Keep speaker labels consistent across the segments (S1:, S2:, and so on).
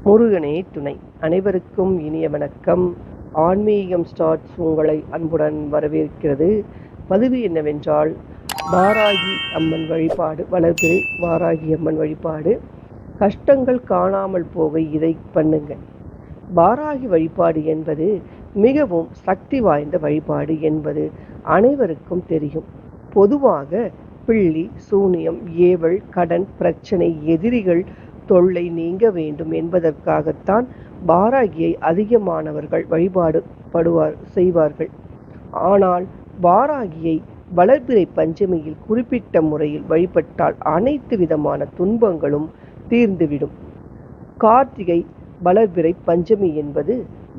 S1: முருகனே துணை. அனைவருக்கும் இனிய வணக்கம். ஆன்மீகம் ஸ்டார்ட்ஸ் உங்களை அன்புடன் வரவேற்கிறது. பதிவு என்னவென்றால், வாராகி அம்மன் வழிபாடு, வளர்பிறை வாராகி அம்மன் வழிபாடு. கஷ்டங்கள் காணாமல் போக இதை பண்ணுங்க. வாராகி வழிபாடு என்பது மிகவும் சக்தி வாய்ந்த வழிபாடு என்பது அனைவருக்கும் தெரியும். பொதுவாக பில்லி, சூனியம், ஏவல், கடன் பிரச்சனை, எதிரிகள் தொல்லை நீங்க வேண்டும் என்பதற்காகத்தான் வாராகியை அதிகமானவர்கள் செய்வார்கள். ஆனால் வாராகியை வளர்பிறை பஞ்சமியில் குறிப்பிட்ட முறையில் வழிபட்டால் அனைத்து விதமான துன்பங்களும் தீர்ந்துவிடும். கார்த்திகை வளர்பிறை பஞ்சமி என்பது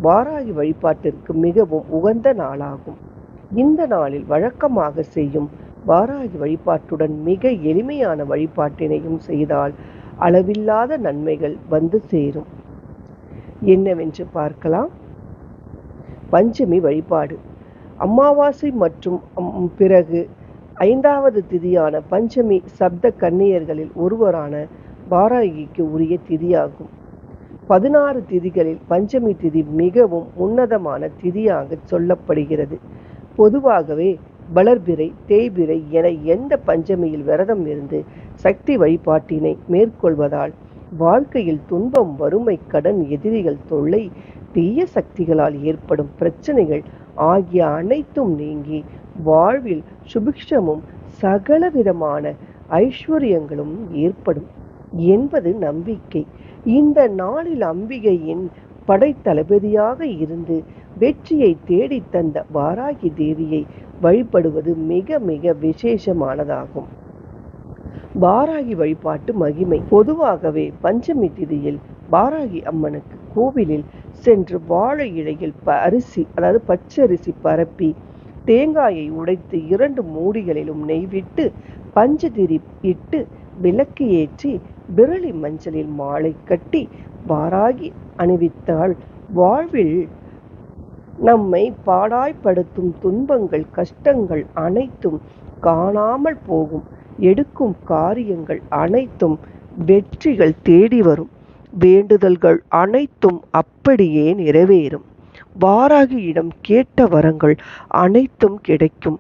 S1: வாராகி வழிபாட்டிற்கு மிகவும் உகந்த நாளாகும். இந்த நாளில் வழக்கமாக செய்யும் வாராகி வழிபாட்டுடன் மிக எளிமையான வழிபாட்டினையும் செய்தால் அளவில்லாத நன்மைகள் வந்து சேரும். என்னவென்று பார்க்கலாம். பஞ்சமி வழிபாடு. அமாவாசை மற்றும் பிறகு 5வது திதியான பஞ்சமி சப்த கன்னியர்களில் ஒருவரான வாராகிக்கு உரிய திதியாகும். 16 திதிகளில் பஞ்சமி திதி மிகவும் உன்னதமான திதியாக சொல்லப்படுகிறது. பொதுவாகவே வளர்பிறை, தேய்பிறை என எந்த பஞ்சமியில் விரதம் இருந்து சக்தி வழிபாட்டினை மேற்கொள்வதால் வாழ்க்கையில் துன்பம், வறுமை, கடன், எதிரிகள் தொல்லை, தீய சக்திகளால் ஏற்படும் பிரச்சனைகள் ஆகிய அனைத்தும் நீங்கி வாழ்வில் சுபிக்ஷமும் சகலவிதமான ஐஸ்வர்யங்களும் ஏற்படும் என்பது நம்பிக்கை. இந்த நாளில் அம்பிகையின் படைத்தளபதியாக இருந்து வெற்றியை தேடித் தந்த வாராகி தேவியை வழிபடுவது மிக மிக விசேஷமானதாகும். வாராகி வழிபாட்டு மகிமை. பொதுவாகவே பஞ்சமி திதியில் வாராகி அம்மனுக்கு கோவிலில் சென்று வாழை இலையில் பச்சரிசி பரப்பி தேங்காயை உடைத்து 2 மூடிகளிலும் நெய் விட்டு பஞ்சதிரி இட்டு விளக்கு ஏற்றி விரலி மஞ்சளில் மாலை கட்டி வாராகி அணிவித்தால் வாழ்வில் நம்மை பாடாய்படுத்தும் துன்பங்கள், கஷ்டங்கள் அனைத்தும் காணாமல் போகும். எடுக்கும் காரியங்கள் அனைத்தும் வெற்றிகள் தேடி வரும். வேண்டுதல்கள் அனைத்தும் அப்படியே நிறைவேறும். வாராகியிடம் கேட்ட வரங்கள் அனைத்தும் கிடைக்கும்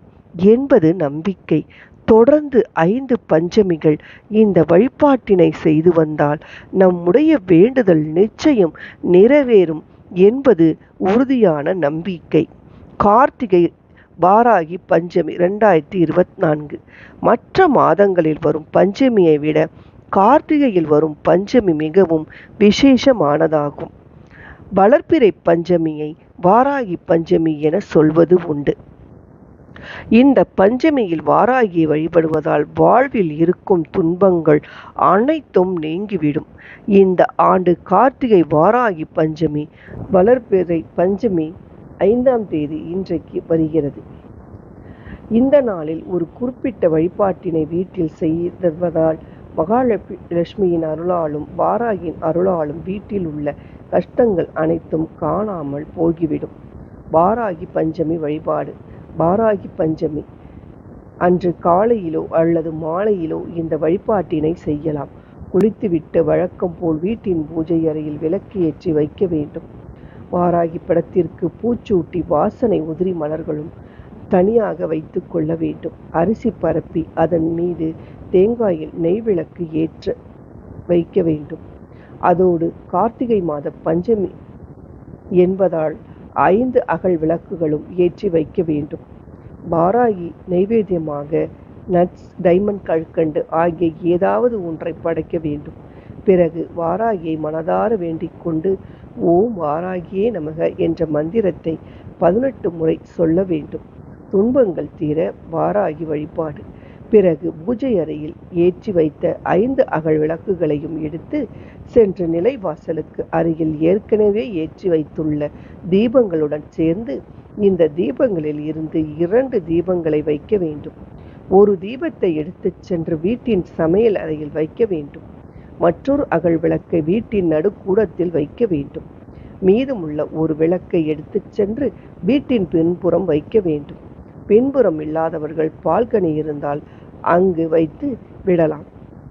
S1: என்பது நம்பிக்கை. தொடர்ந்து 5 பஞ்சமிகள் இந்த வழிபாட்டினை செய்து வந்தால் நம்முடைய வேண்டுதல் நிச்சயம் நிறைவேறும் என்பது உறுதியான நம்பிக்கை. கார்த்திகை வாராகி பஞ்சமி 2024. மற்ற மாதங்களில் வரும் பஞ்சமியை விட கார்த்திகையில் வரும் பஞ்சமி மிகவும் விசேஷமானதாகும். வளர்பிறை பஞ்சமியை வாராகி பஞ்சமி என சொல்வது உண்டு. இந்த பஞ்சமியில் வாராகியை வழிபடுவதால் வாழ்வில் இருக்கும் துன்பங்கள் அனைத்தும் நீங்கிவிடும். இந்த ஆண்டு கார்த்திகை வாராகி பஞ்சமி வளர்பிறை பஞ்சமி 5ஆம் தேதி இன்றைக்கு வருகிறது. இந்த நாளில் ஒரு குறிப்பிட்ட வழிபாட்டினை வீட்டில் செய்வதால் மகாலட்சுமியின் அருளாலும் வாராகியின் அருளாலும் வீட்டில் உள்ள கஷ்டங்கள் அனைத்தும் காணாமல் போய்விடும். வாராகி பஞ்சமி வழிபாடு. வாராகி பஞ்சமி அன்று காலையிலோ அல்லது மாலையிலோ இந்த வழிபாட்டினை செய்யலாம். குளித்துவிட்டு வழக்கம் போல் வீட்டின் பூஜை அறையில் விளக்கு ஏற்றி வைக்க வேண்டும். வாராகி படத்திற்கு பூச்சூட்டி வாசனை உதிரி மலர்களும் தனியாக வைத்து கொள்ள வேண்டும். அரிசி பரப்பி அதன் மீது தேங்காயில் நெய் விளக்கு ஏற்ற வைக்க வேண்டும். அதோடு கார்த்திகை மாத பஞ்சமி என்பதால் 5 அகல் விளக்குகளும் ஏற்றி வைக்க வேண்டும். வாராகி நைவேத்தியமாக நட்ஸ், டைமண்ட் கல்கண்டு ஆகிய ஏதாவது ஒன்றை படைக்க வேண்டும். பிறகு வாராகியை மனதார வேண்டிக் கொண்டு ஓம் வாராகியே நமக என்ற மந்திரத்தை 18 முறை சொல்ல வேண்டும். துன்பங்கள் தீர வாராகி வழிபாடு. பிறகு பூஜை அறையில் ஏற்றி வைத்த 5 அகல் விளக்குகளையும் எடுத்து சென்று நிலைவாசலுக்கு அருகில் ஏற்கனவே ஏற்றி வைத்துள்ள தீபங்களுடன் சேர்ந்து இந்த தீபங்களில் இருந்து 2 தீபங்களை வைக்க வேண்டும். ஒரு தீபத்தை எடுத்துச் சென்று வீட்டின் சமையல் அறையில் வைக்க வேண்டும். மற்றொரு அகல் விளக்கை வீட்டின் நடுக்கூடத்தில் வைக்க வேண்டும். மீதமுள்ள ஒரு விளக்கை எடுத்துச் சென்று வீட்டின் பின்புறம் வைக்க வேண்டும். பின்புறம் இல்லாதவர்கள் பால்கனி இருந்தால் அங்கு வைத்து விடலாம்.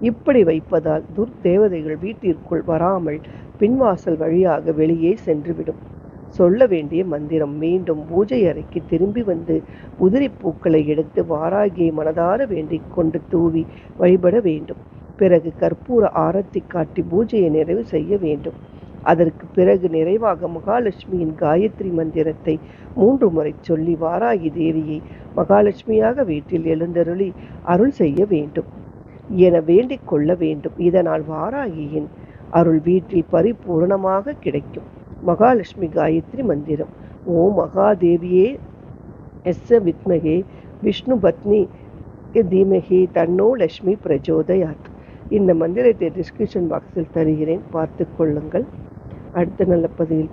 S1: இப்படி வைப்பதால் துர்தேவதைகள் வீட்டிற்குள் வராமல் பின்வாசல் வழியாக வெளியே சென்றுவிடும். சொல்ல வேண்டிய மந்திரம். மீண்டும் பூஜை அறைக்கு திரும்பி வந்து உதிரி பூக்களை எடுத்து வாராகியை மனதார வேண்டிக் கொண்டு தூவி வழிபட வேண்டும். பிறகு கற்பூர ஆரத்தி காட்டி பூஜையை நிறைவு செய்ய வேண்டும். அதற்கு பிறகு நிறைவாக மகாலட்சுமியின் காயத்ரி மந்திரத்தை 3 முறை சொல்லி வாராகி தேவியை மகாலட்சுமியாக வீட்டில் எழுந்தருளி அருள் செய்ய வேண்டும் என வேண்டிக் கொள்ள வேண்டும். இதனால் வாராகியின் அருள் வீட்டில் பரிபூர்ணமாக கிடைக்கும். மகாலட்சுமி காயத்ரி மந்திரம். ஓம் மகாதேவியே எஸ்ஸ வித்மகே விஷ்ணு பத்னி தீமகி தன்னோ லட்சுமி பிரஜோதயாத். இந்த மந்திரத்தை டிஸ்கிரிப்ஷன் பாக்ஸில் தருகிறேன், பார்த்து கொள்ளுங்கள். அடுத்த நல்ல பதிவில்